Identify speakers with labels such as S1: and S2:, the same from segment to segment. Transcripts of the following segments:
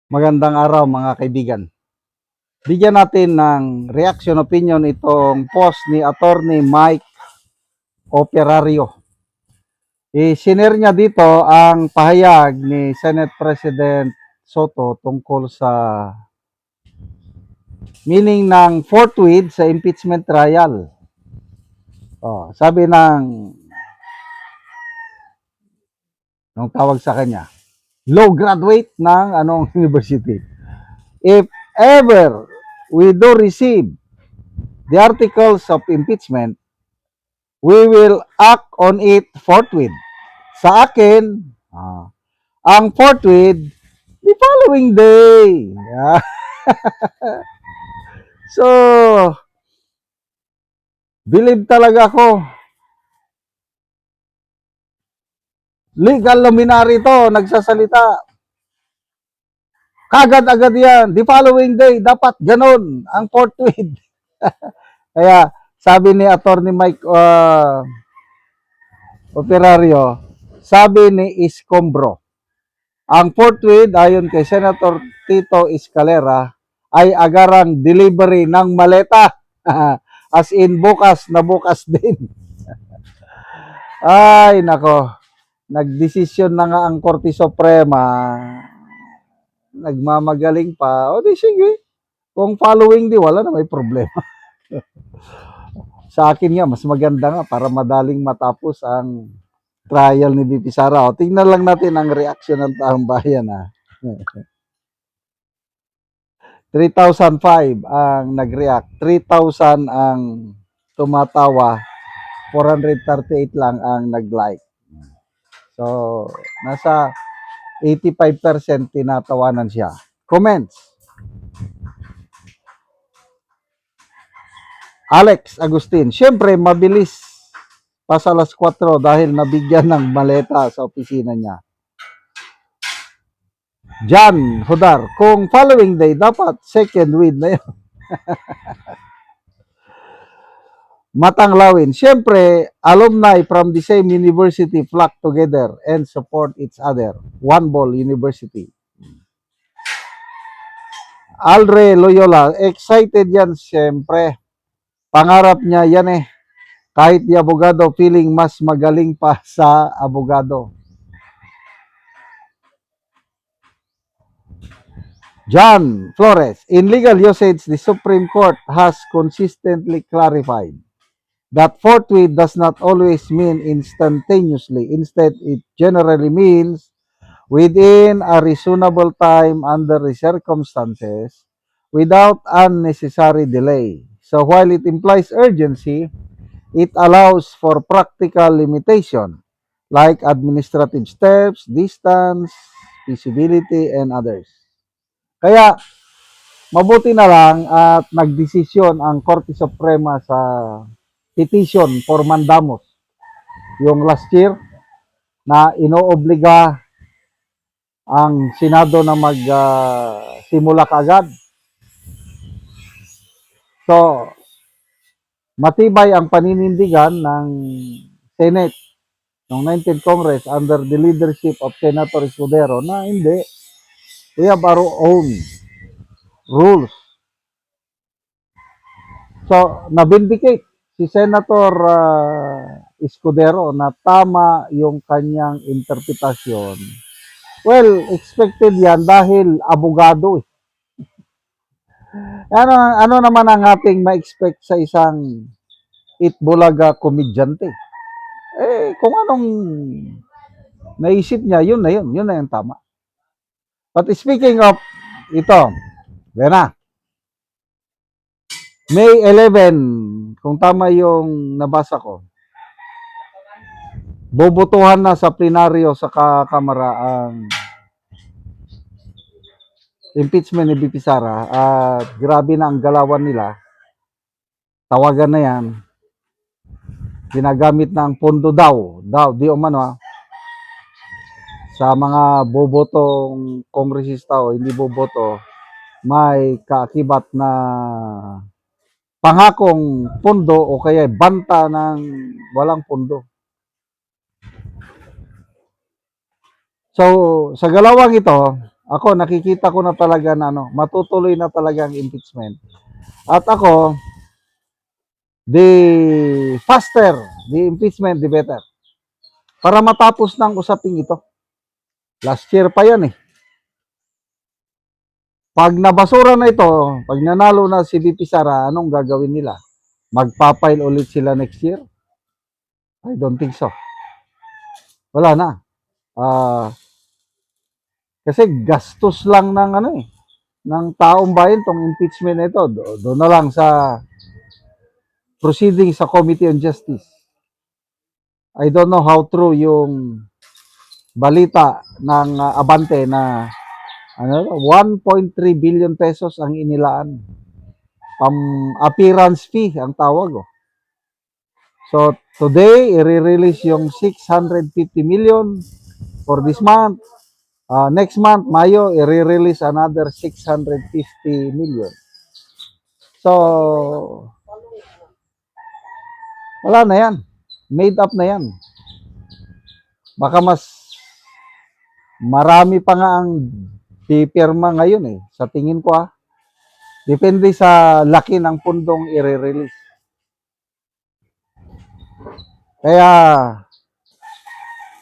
S1: Magandang araw mga kaibigan. Bigyan natin ng reaction opinion itong post ni Attorney Mike Operario. I-share niya dito ang pahayag ni Senate President Soto tungkol sa meaning ng forthwith sa impeachment trial. Sabi nung tawag sa kanya, low graduate ng anong university. If ever we do receive the articles of impeachment, we will act on it forthwith. Sa akin, ang forthwith, the following day. Yeah. So, believe talaga ako. Legal luminary to, nagsasalita. Kagad-agad yan. The following day, dapat ganun ang forthwith. Kaya, sabi ni Attorney Mike Operario, sabi ni Iscombro, ang forthwith ayon kay Senator Tito Escalera ay agarang delivery ng maleta. As in bukas na bukas din. Ay nako, nagdesisyon na nga ang Korte Suprema, nagmamagaling pa. O di sige, kung following di wala na may problema. Sa akin nga, mas maganda nga para madaling matapos ang trial ni BP Sara. O, tingnan lang natin ang reaction ng taong bayan. 3,005 ang nag-react, 3,000 ang tumatawa, 438 lang ang nag-like. So, nasa 85% tinatawanan siya. Comments. Alex Agustin, syempre mabilis pa sa alas 4 dahil nabigyan ng maleta sa opisina niya. John Hodar, kung following day, dapat second win na yun. Matanglawin, syempre, alumni from the same university flock together and support each other. One Ball University. Alre Loyola, excited yan, syempre. Pangarap niya yan eh. Kahit di abogado, feeling mas magaling pa sa abogado. John Flores, in legal usage, the Supreme Court has consistently clarified that forthwith does not always mean instantaneously. Instead, it generally means within a reasonable time under the circumstances without unnecessary delay. So while it implies urgency, it allows for practical limitation like administrative steps, distance, feasibility, and others. Kaya, mabuti na lang at nagdesisyon ang Korte Suprema sa petition for mandamus. Yung last year na inoobliga ang Senado na magsimula kaagad. So, matibay ang paninindigan ng Senate ng 19th Congress under the leadership of Senator Escudero na hindi, we have our own rules. So, nabindicate si Senator Escudero na tama yung kanyang interpretasyon. Well, expected yan dahil abogado eh. Ano naman ang ating ma-expect sa isang Itbulaga komedyante? Kung anong naisip niya, yun na yun. Yun na yung tama. But speaking of ito, yan na. May 11, kung tama yung nabasa ko, bobotohan na sa plenaryo sa Kamara ang impeachment ni BP Sara at grabe na ang galawan nila. Tawagan na yan. Ginagamit ng pondo daw, di umano sa mga bobotong kongresista o hindi boboto, may kaakibat na pangakong pondo o kaya banta ng walang pondo. So, sa galawang ito, ako nakikita ko na talaga na ano, matutuloy na talaga ang impeachment. At ako, the faster the impeachment, the better. Para matapos ng usaping ito. Last year pa yan eh. Pag nabasura na ito, pag nanalo na si VP Sara, anong gagawin nila? Magpapile ulit sila next year? I don't think so. Wala na. Kasi gastos lang ng ano eh, ng taong bayan tong impeachment na ito. Doon na lang sa proceeding sa Committee on Justice. I don't know how true yung balita ng Abante na ano 1.3 billion pesos ang inilaan. Appearance fee ang tawag. Oh. So today, i-release yung 650 million for this month. Next month, Mayo, i-release another 650 million. So, wala na yan. Made up na yan. Baka mas marami pa nga ang pipirma ngayon eh. Sa tingin ko depende sa laki ng pundong i-release. Kaya,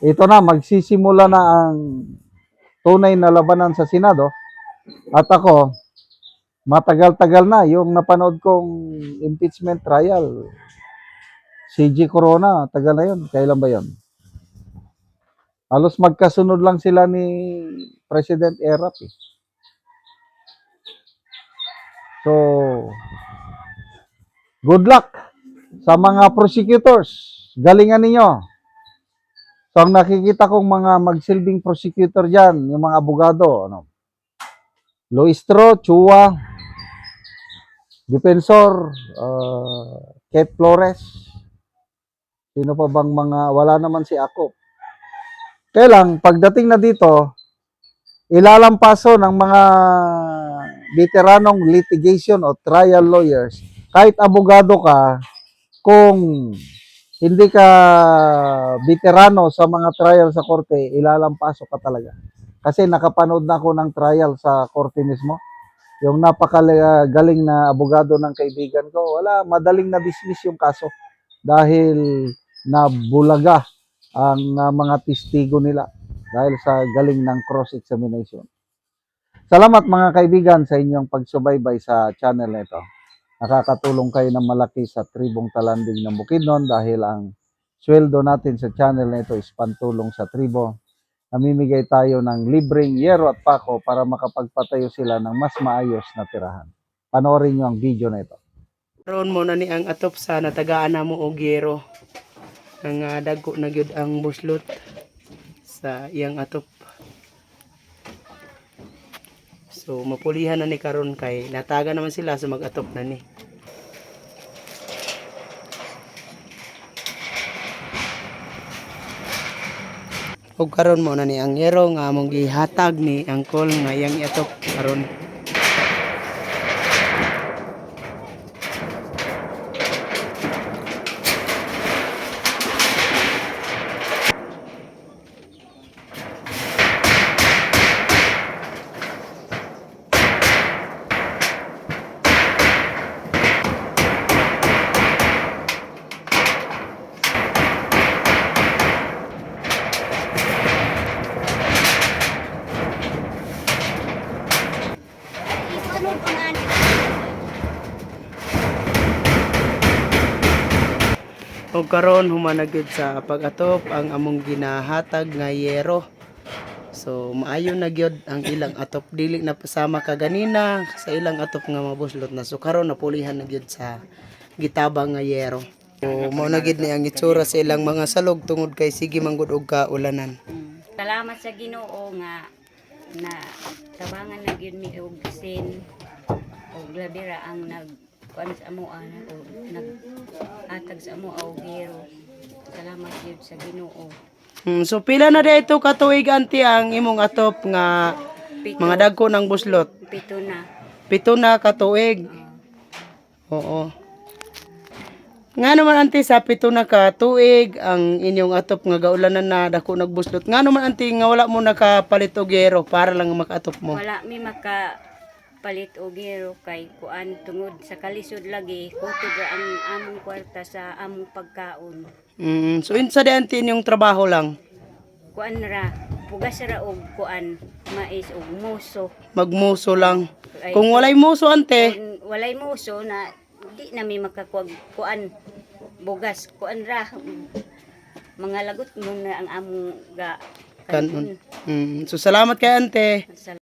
S1: ito na, magsisimula na ang tunay na labanan sa Senado. At ako, matagal-tagal na yung napanood kong impeachment trial. CG Corona, tagal na yun. Kailan ba yun? Halos magkasunod lang sila ni President Erap eh. So, good luck sa mga prosecutors. Galingan ninyo. So, ang nakikita kong mga magsilbing prosecutor dyan, yung mga abogado, Luistro, Chua, Defensor, Kate Flores, sino pa bang mga, wala naman si Ako. Kaya lang, pagdating na dito, ilalampaso ng mga veteranong litigation o trial lawyers, kahit abogado ka, kung hindi ka veterano sa mga trial sa korte, ilalampaso ka talaga. Kasi nakapanood na ako ng trial sa korte mismo. Yung napakagaling na abogado ng kaibigan ko, wala, madaling na-dismiss yung kaso dahil nabulaga ang mga testigo nila dahil sa galing ng cross-examination. Salamat mga kaibigan sa inyong pagsubaybay sa channel na ito. Nakakatulong kayo ng malaki sa tribong talanding ng Bukidnon dahil ang sweldo natin sa channel na ito is pantulong sa tribo. Namimigay tayo ng libreng yero at pako para makapagpatayo sila ng mas maayos na tirahan. Panoorin nyo ang video na ito.
S2: Karon mo na ni ang atop sa natagaan na mo og yero. Ang dagko na gyud ang buslot sa iyang atop. So mapulihan na ni karon kay nataga naman sila sa mag-atop na ni. Og karon mo na ni ang yero nga among gihatag ni angkol nga iyang iatop karon. Og karon human na gyud sa pag-atop ang among ginahatag nga yero. So maayo na gyud ang ilang atop, dili na pasama ka ganina sa ilang atop nga mabuslot na. So karon napulihan na gyud sa gitabang nga yero. So mao na gyud ni ang itsura sa ilang mga salog tungod kay sige manggod og kaulanan.
S3: Salamat sa Ginoo nga na tabangan na gyud mi og sin og labira ang nagkuan sa amo o nag-atag sa amo og hero. Salamat gyud sa Ginoo.
S2: So pila na dito katuig anti ang imong atop nga mga dagko ng buslot?
S3: Pito na.
S2: 7 na katuig. Oo. Nga naman ante sa pito na ka tuig ang inyong atop nga gaulanan na dako nagbuslot. Nga naman ante nga wala mo nakapalit og yero para lang makaatop mo.
S3: Wala mi maka palit og gero kay kuan tungod sa kalisod lagi kutod ra ang among kwarta sa among pagkaon.
S2: So insa di ante inyong trabaho lang?
S3: Kuan ra pugas ra og kuan mais og muso.
S2: Magmuso lang.
S3: Ay,
S2: Kung walay muso ante,
S3: kung walay muso na di na mi makakuag kuan bugas kuan ra mga lagot mo na ang among ga
S2: kanon. So salamat kay ante.
S3: sa